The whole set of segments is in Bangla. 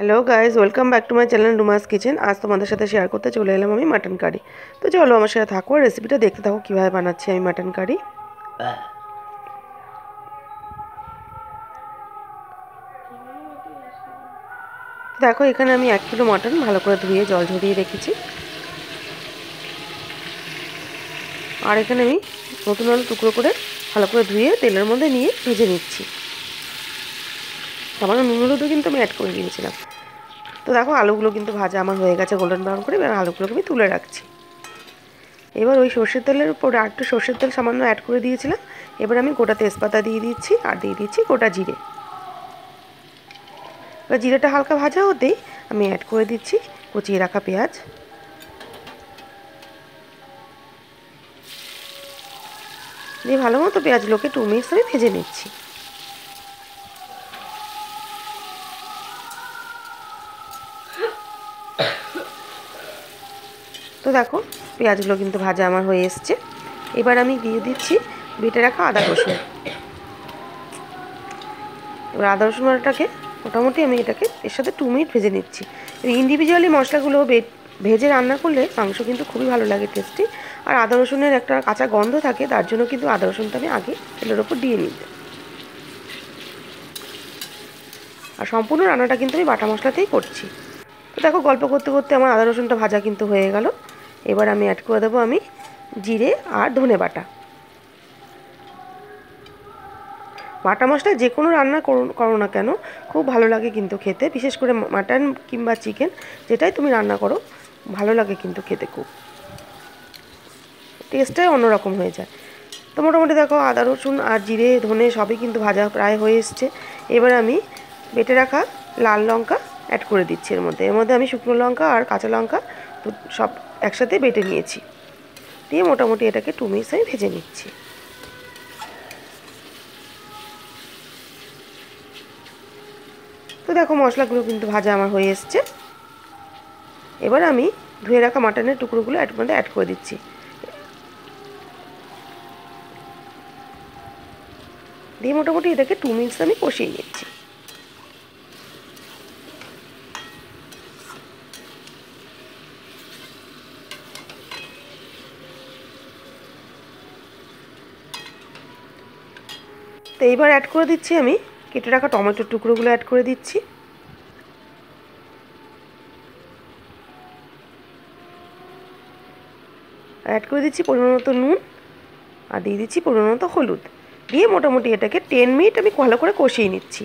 Hello guys, welcome back to my channel রুমাস kitchen. আজ তোমাদের সাথে শেয়ার করতে চলে এলাম আমি মাটন কারি। তো চলো আমার সাথে থাকো, রেসিপিটা দেখতে থাকো কীভাবে বানাচ্ছি আমি মাটন কারি। দেখো এখানে আমি 1 কিলো মাটন ভালো করে ধুয়ে জল ঝরিয়ে রেখেছি। আর এখানে আমি নতুন আলু টুকরো করে ভালো করে ধুয়ে তেলের মধ্যে নিয়ে ভেজে নিচ্ছি। সামান্য নুন হলুদও কিন্তু আমি অ্যাড করে দিয়েছিলাম। তো দেখো আলুগুলো কিন্তু ভাজা আমার হয়ে গেছে গোল্ডেন ব্রাউন করে। এবার আলুগুলোকে আমি তুলে রাখছি। এবার ওই সর্ষের তেলের উপর আর একটু সর্ষের তেল সামান্য অ্যাড করে দিয়েছিলাম। এবার আমি গোটা তেজপাতা দিয়ে দিচ্ছি আর দিয়ে দিচ্ছি গোটা জিরে। এবার জিরেটা হালকা ভাজা হতেই আমি অ্যাড করে দিচ্ছি কুচিয়ে রাখা পেঁয়াজ। দিয়ে ভালো মতো পেঁয়াজগুলোকে 2 মিনিটস আমি ভেজে নিচ্ছি। তো দেখো পেঁয়াজগুলো কিন্তু ভাজা আমার হয়ে এসছে। এবার আমি দিয়ে দিচ্ছি বেটে রাখা আদা রসুন। এবার আদা রসুন বাটাটাকে মোটামুটি আমি এটাকে এর সাথে 2 মিনিট ভেজে নিচ্ছি। ইন্ডিভিজুয়ালি মশলাগুলো ভেজে রান্না করলে মাংস কিন্তু খুবই ভালো লাগে, টেস্টি। আর আদা রসুনের একটা কাঁচা গন্ধ থাকে, তার জন্য কিন্তু আদা রসুনটা আমি আগে তেলের ওপর দিয়ে নিই। আর সম্পূর্ণ রান্নাটা কিন্তু আমি বাটা মশলাতেই করছি। তো দেখো গল্প করতে করতে আমার আদা রসুনটা ভাজা কিন্তু হয়ে গেল। এবার আমি অ্যাড করে দেবো আমি জিরে আর ধনে বাটা। বাটা মশলা যে কোনো রান্না করো না কেন খুব ভালো লাগে কিন্তু খেতে, বিশেষ করে মাটন কিংবা চিকেন যেটাই তুমি রান্না করো ভালো লাগে কিন্তু খেতে, খুব টেস্টটাই অন্যরকম হয়ে যায়। তো মোটামুটি দেখো আদা রসুন আর জিরে ধনে সবই কিন্তু ভাজা প্রায় হয়ে এসছে। এবার আমি বেটে রাখা লাল লঙ্কা অ্যাড করে দিচ্ছি এর মধ্যে আমি শুকনো লঙ্কা আর কাঁচা লঙ্কা সব একসাথে বেটে নিয়েছি। দিয়ে মোটামুটি এটাকে 2 মিনিটস আমি ভেজে নিচ্ছি। তো দেখো মশলাগুলো কিন্তু ভাজা আমার হয়ে এসছে। এবার আমি ধুয়ে রাখা মাটনের টুকরোগুলো এর মধ্যে অ্যাড করে দিচ্ছি। দিয়ে মোটামুটি এটাকে 2 মিনিটস আমি কষিয়ে নিচ্ছি। তো এইবার অ্যাড করে দিচ্ছি আমি কেটে রাখা টমেটোর টুকরোগুলো অ্যাড করে দিচ্ছি। অ্যাড করে দিচ্ছি পরিমাণ মতো নুন আর দিয়ে দিচ্ছি পরিমাণ মতো হলুদ। দিয়ে মোটামুটি এটাকে 10 মিনিট আমি ভালো করে কষিয়ে নিচ্ছি।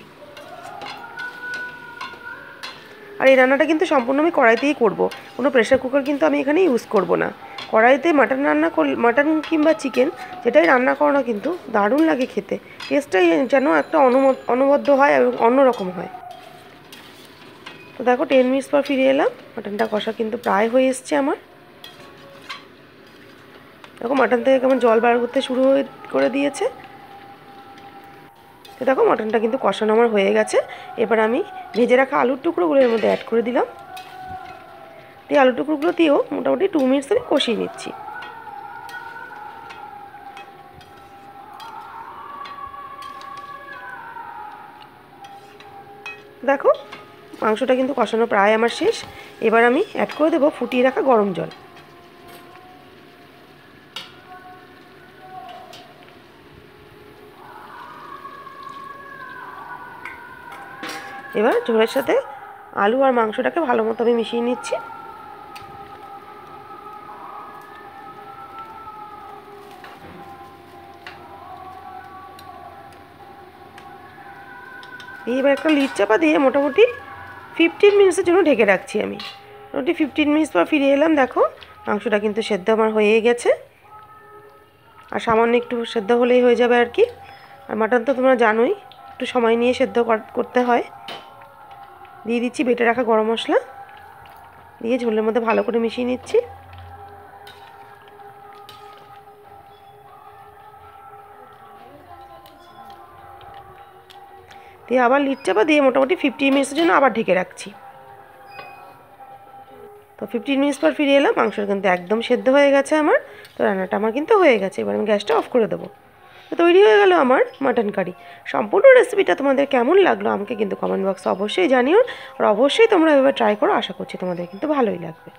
আর এই রান্নাটা কিন্তু সম্পূর্ণ আমি কড়াইতেই করব, কোনো প্রেশার কুকার কিন্তু আমি এখানে ইউজ করব না। কড়াইতে মাটন রান্না মাটন কিংবা চিকেন যেটাই রান্না করো না কিন্তু দারুণ লাগে খেতে, টেস্টটাই যেন একটা অনবদ্য হয় এবং অন্যরকম হয়। তো দেখো 10 মিনিটস পর ফিরে এলাম, মাটনটা কষা কিন্তু প্রায় হয়ে এসছে আমার। দেখো মাটন থেকে কেমন জল বার করতে শুরু করে দিয়েছে। তো দেখো মাটনটা কিন্তু কষানো আমার হয়ে গেছে। এবার আমি ভেজে রাখা আলুর টুকরোগুলো এর মধ্যে অ্যাড করে দিলাম। দিয়ে আলুর টুকরোগুলো দিয়েও মোটামুটি 2 মিনিটস আমি কষিয়ে নিচ্ছি। দেখো মাংসটা কিন্তু কষানো প্রায় আমার শেষ। এবার আমি অ্যাড করে দেবো ফুটিয়ে রাখা গরম জল। এবার ঝোলের সাথে আলু আর মাংসটাকে ভালো মতো আমি মিশিয়ে নিচ্ছি। এবার একটা লিড চাপা দিয়ে মোটামুটি 15 মিনিটসের জন্য ঢেকে রাখছি আমি। মোটামুটি 15 মিনিটস পর ফিরে এলাম। দেখো মাংসটা কিন্তু সেদ্ধ আমার হয়ে গেছে, আর সামান্য একটু সেদ্ধ হলেই হয়ে যাবে আর কি। আর মাটন তো তোমরা জানোই একটু সময় নিয়ে সেদ্ধ করতে হয়। দিয়ে দিচ্ছি বেটে রাখা গরম মশলা, দিয়ে ঝোলের মধ্যে ভালো করে মিশিয়ে নিচ্ছি। দিয়ে আবার লিড চাপা দিয়ে মোটামুটি 15 মিনিটসের জন্য আবার ঢেকে রাখছি। তো 15 মিনিটস পর ফিরে এলাম, মাংস কিন্তু একদম সেদ্ধ হয়ে গেছে আমার। তো রান্নাটা আমার কিন্তু হয়ে গেছে। এবার আমি গ্যাসটা অফ করে দেবো। তো তৈরি হয়ে গেল আমার মাটন কারি। সম্পূর্ণ রেসিপিটা তোমাদের কেমন লাগলো আমাকে কিন্তু কমেন্ট বক্সে অবশ্যই জানিও, আর অবশ্যই তোমরা এভাবে ট্রাই করো, আশা করছি তোমাদের কিন্তু ভালোই লাগবে।